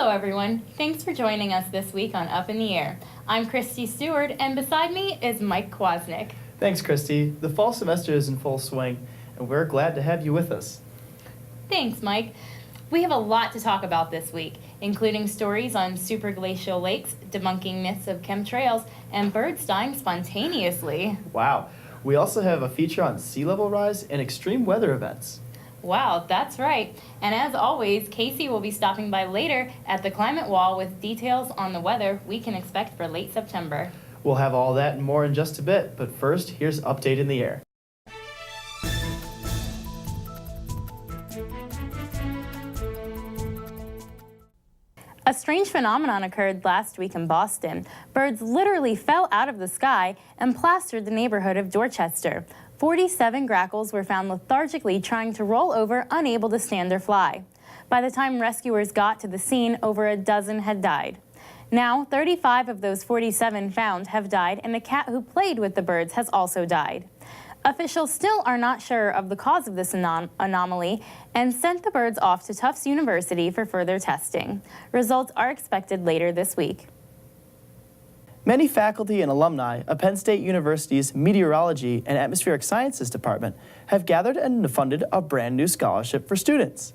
Hello everyone, thanks for joining us this week on Up in the Air. I'm Christy Stewart and beside me is Mike Kwasnick. Thanks, Christy. The fall semester is in full swing and we're glad to have you with us. Thanks, Mike. We have a lot to talk about this week, including stories on superglacial lakes, debunking myths of chemtrails, and birds dying spontaneously. Wow. We also have a feature on sea level rise and extreme weather events. Wow, that's right. And as always, Casey will be stopping by later at the Climate Wall with details on the weather we can expect for late September. We'll have all that and more in just a bit, but first, here's Update in the Air. A strange phenomenon occurred last week in Boston. Birds literally fell out of the sky and plastered the neighborhood of Dorchester. 47 grackles were found lethargically trying to roll over, unable to stand or fly. By the time rescuers got to the scene, over a dozen had died. Now, 35 of those 47 found have died, and a cat who played with the birds has also died. Officials still are not sure of the cause of this anomaly and sent the birds off to Tufts University for further testing. Results are expected later this week. Many faculty and alumni of Penn State University's Meteorology and Atmospheric Sciences Department have gathered and funded a brand new scholarship for students.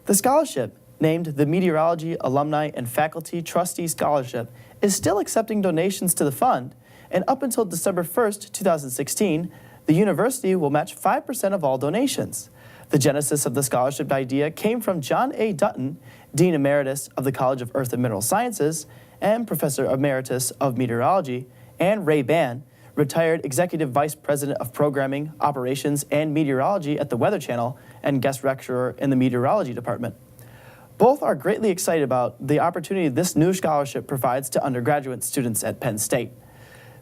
The scholarship, named the Meteorology Alumni and Faculty Trustee Scholarship, is still accepting donations to the fund, and up until December 1st, 2016, the university will match 5% of all donations. The genesis of the scholarship idea came from John A. Dutton, Dean Emeritus of the College of Earth and Mineral Sciences and Professor Emeritus of Meteorology, and Ray Ban, retired Executive Vice President of Programming, Operations, and Meteorology at the Weather Channel and guest lecturer in the Meteorology Department. Both are greatly excited about the opportunity this new scholarship provides to undergraduate students at Penn State.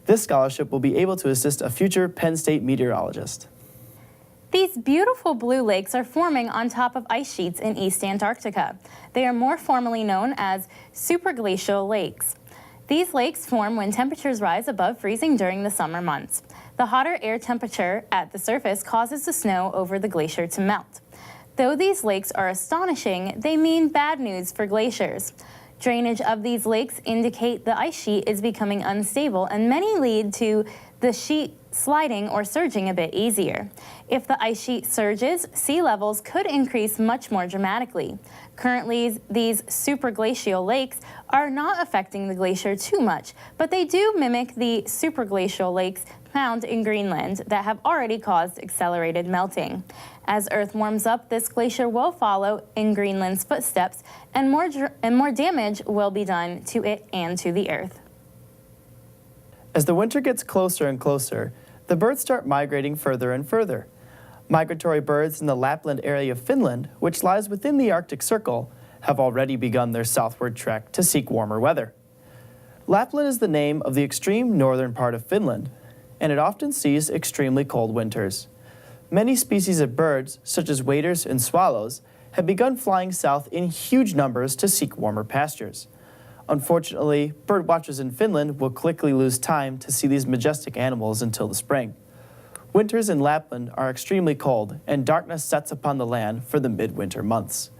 This scholarship will be able to assist a future Penn State meteorologist. These beautiful blue lakes are forming on top of ice sheets in East Antarctica. They are more formally known as superglacial lakes. These lakes form when temperatures rise above freezing during the summer months. The hotter air temperature at the surface causes the snow over the glacier to melt. Though these lakes are astonishing, they mean bad news for glaciers. Drainage of these lakes indicate the ice sheet is becoming unstable, and many lead to the sheet sliding or surging a bit easier. If the ice sheet surges, sea levels could increase much more dramatically. Currently, these superglacial lakes are not affecting the glacier too much, but they do mimic the superglacial lakes found in Greenland that have already caused accelerated melting. As Earth warms up, this glacier will follow in Greenland's footsteps, and more damage will be done to it and to the Earth. As the winter gets closer and closer, the birds start migrating further and further. Migratory birds in the Lapland area of Finland, which lies within the Arctic Circle, have already begun their southward trek to seek warmer weather. Lapland is the name of the extreme northern part of Finland, and it often sees extremely cold winters. Many species of birds, such as waders and swallows, have begun flying south in huge numbers to seek warmer pastures. Unfortunately, bird watchers in Finland will quickly lose time to see these majestic animals until the spring. Winters in Lapland are extremely cold, and darkness sets upon the land for the midwinter months.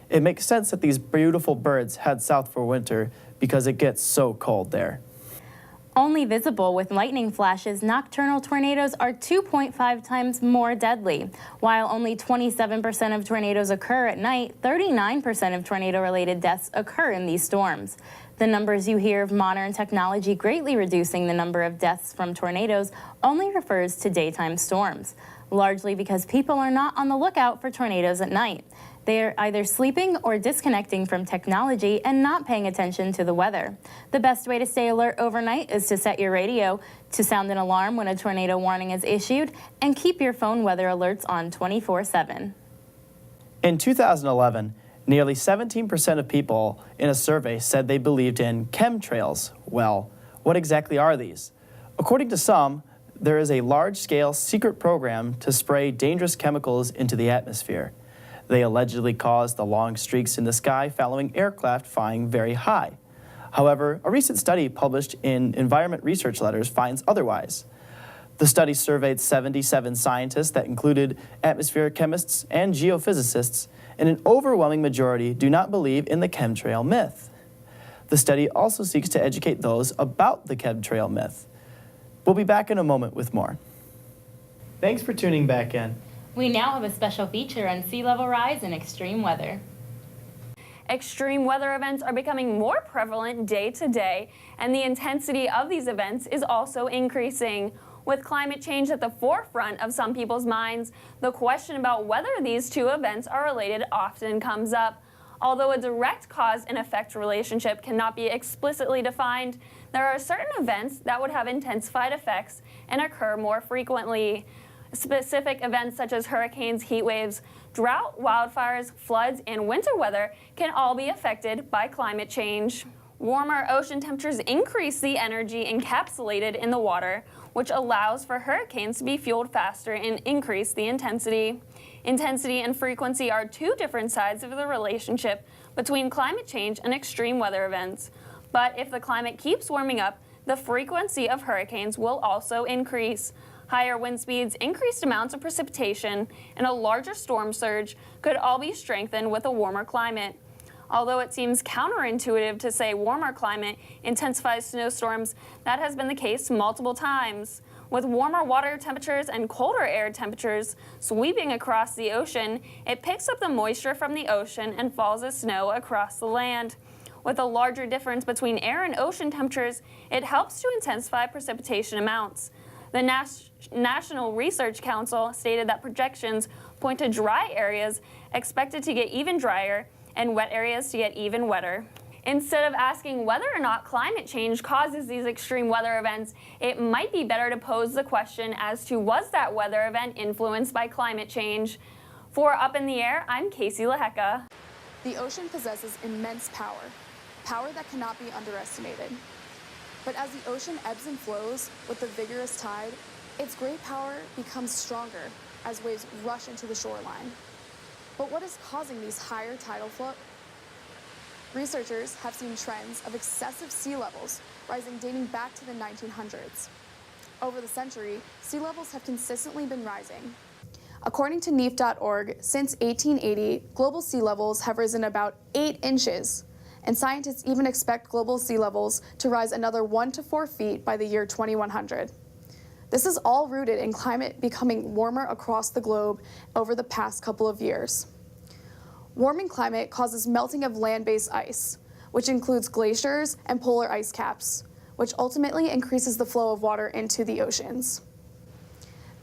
It makes sense that these beautiful birds head south for winter because it gets so cold there. Only visible with lightning flashes, nocturnal tornadoes are 2.5 times more deadly. While only 27% of tornadoes occur at night, 39% of tornado-related deaths occur in these storms. The numbers you hear of modern technology greatly reducing the number of deaths from tornadoes only refers to daytime storms, largely because people are not on the lookout for tornadoes at night. They are either sleeping or disconnecting from technology and not paying attention to the weather. The best way to stay alert overnight is to set your radio to sound an alarm when a tornado warning is issued and keep your phone weather alerts on 24/7. In 2011, nearly 17% of people in a survey said they believed in chemtrails. Well, what exactly are these? According to some, there is a large-scale secret program to spray dangerous chemicals into the atmosphere. They allegedly caused the long streaks in the sky following aircraft flying very high. However, a recent study published in Environment Research Letters finds otherwise. The study surveyed 77 scientists that included atmospheric chemists and geophysicists and an overwhelming majority do not believe in the chemtrail myth. The study also seeks to educate those about the chemtrail myth. We'll be back in a moment with more. Thanks for tuning back in. We now have a special feature on sea level rise and extreme weather. Extreme weather events are becoming more prevalent day to day, and the intensity of these events is also increasing. With climate change at the forefront of some people's minds, the question about whether these two events are related often comes up. Although a direct cause and effect relationship cannot be explicitly defined, there are certain events that would have intensified effects and occur more frequently. Specific events such as hurricanes, heat waves, drought, wildfires, floods, and winter weather can all be affected by climate change. Warmer ocean temperatures increase the energy encapsulated in the water, which allows for hurricanes to be fueled faster and increase the intensity. Intensity and frequency are two different sides of the relationship between climate change and extreme weather events. But if the climate keeps warming up, the frequency of hurricanes will also increase. Higher wind speeds, increased amounts of precipitation, and a larger storm surge could all be strengthened with a warmer climate. Although it seems counterintuitive to say warmer climate intensifies snowstorms, that has been the case multiple times. With warmer water temperatures and colder air temperatures sweeping across the ocean, it picks up the moisture from the ocean and falls as snow across the land. With a larger difference between air and ocean temperatures, it helps to intensify precipitation amounts. The National Research Council stated that projections point to dry areas expected to get even drier and wet areas to get even wetter. Instead of asking whether or not climate change causes these extreme weather events, it might be better to pose the question as to was that weather event influenced by climate change? For Up in the Air, I'm Casey Lahecka. The ocean possesses immense power that cannot be underestimated. But as the ocean ebbs and flows with the vigorous tide, its great power becomes stronger as waves rush into the shoreline. But what is causing these higher tidal flow? Researchers have seen trends of excessive sea levels rising dating back to the 1900s. Over the century, sea levels have consistently been rising. According to neef.org, since 1880, global sea levels have risen about 8 inches. And scientists even expect global sea levels to rise another 1 to 4 feet by the year 2100. This is all rooted in climate becoming warmer across the globe over the past couple of years. Warming climate causes melting of land-based ice, which includes glaciers and polar ice caps, which ultimately increases the flow of water into the oceans.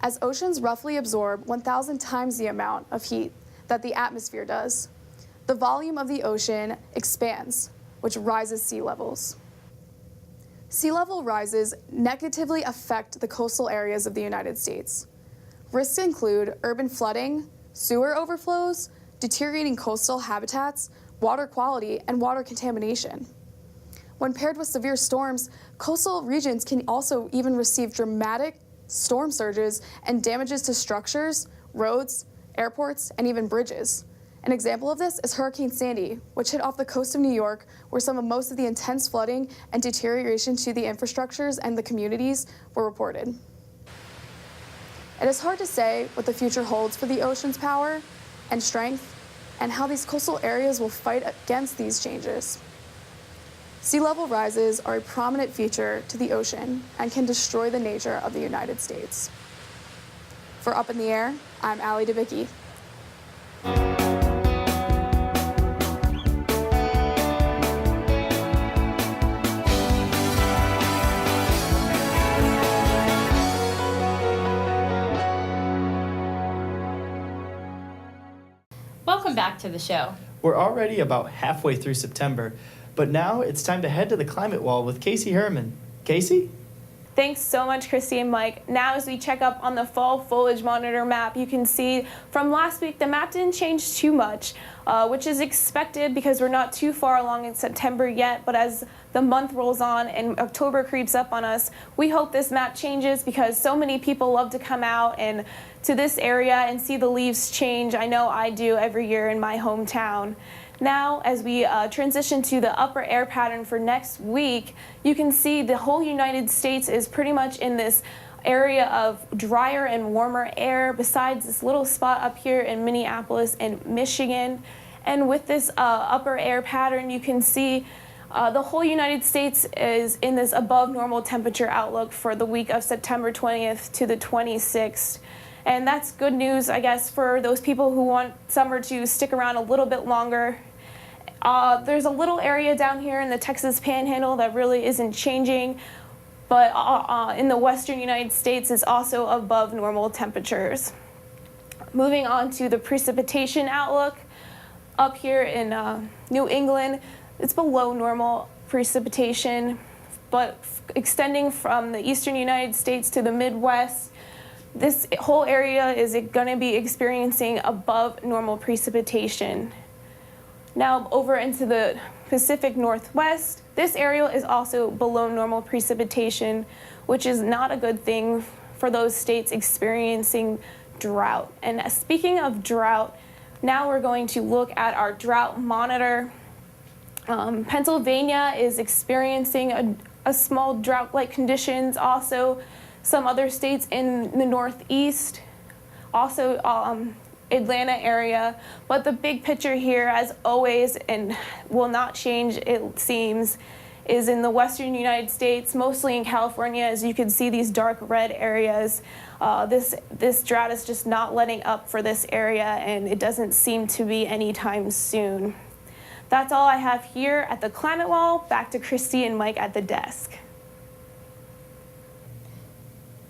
As oceans roughly absorb 1,000 times the amount of heat that the atmosphere does, the volume of the ocean expands, which rises sea levels. Sea level rises negatively affect the coastal areas of the United States. Risks include urban flooding, sewer overflows, deteriorating coastal habitats, water quality, and water contamination. When paired with severe storms, coastal regions can also even receive dramatic storm surges and damages to structures, roads, airports, and even bridges. An example of this is Hurricane Sandy, which hit off the coast of New York, where most of the intense flooding and deterioration to the infrastructures and the communities were reported. It is hard to say what the future holds for the ocean's power and strength, and how these coastal areas will fight against these changes. Sea level rises are a prominent feature to the ocean and can destroy the nature of the United States. For Up in the Air, I'm Allie DeBicki. Welcome back to the show. We're already about halfway through September, but now it's time to head to the climate wall with Casey Herman. Casey? Thanks so much, Christy and Mike. Now as we check up on the fall foliage monitor map, you can see from last week the map didn't change too much, which is expected because we're not too far along in September yet, but as the month rolls on and October creeps up on us, we hope this map changes because so many people love to come out and to this area and see the leaves change. I know I do every year in my hometown. Now, as we transition to the upper air pattern for next week, you can see the whole United States is pretty much in this area of drier and warmer air besides this little spot up here in Minneapolis and Michigan. And with this upper air pattern, you can see the whole United States is in this above normal temperature outlook for the week of September 20th to the 26th. And that's good news, I guess, for those people who want summer to stick around a little bit longer. There's a little area down here in the Texas Panhandle that really isn't changing, but in the western United States is also above normal temperatures. Moving on to the precipitation outlook, up here in New England, it's below normal precipitation, but extending from the eastern United States to the Midwest, this whole area is going to be experiencing above normal precipitation. Now over into the Pacific Northwest, this area is also below normal precipitation, which is not a good thing for those states experiencing drought. And speaking of drought, now we're going to look at our drought monitor. Pennsylvania is experiencing a small drought-like conditions. Also, some other states in the Northeast, also Atlanta area. But the big picture here, as always, and will not change, it seems, is in the western United States, mostly in California. As you can see, these dark red areas. This drought is just not letting up for this area, and it doesn't seem to be anytime soon. That's all I have here at the Climate Wall. Back to Christy and Mike at the desk.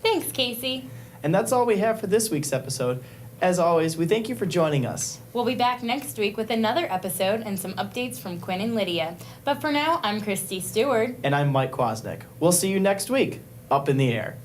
Thanks, Casey. And that's all we have for this week's episode. As always, we thank you for joining us. We'll be back next week with another episode and some updates from Quinn and Lydia. But for now, I'm Christy Stewart. And I'm Mike Kwasnick. We'll see you next week, up in the air.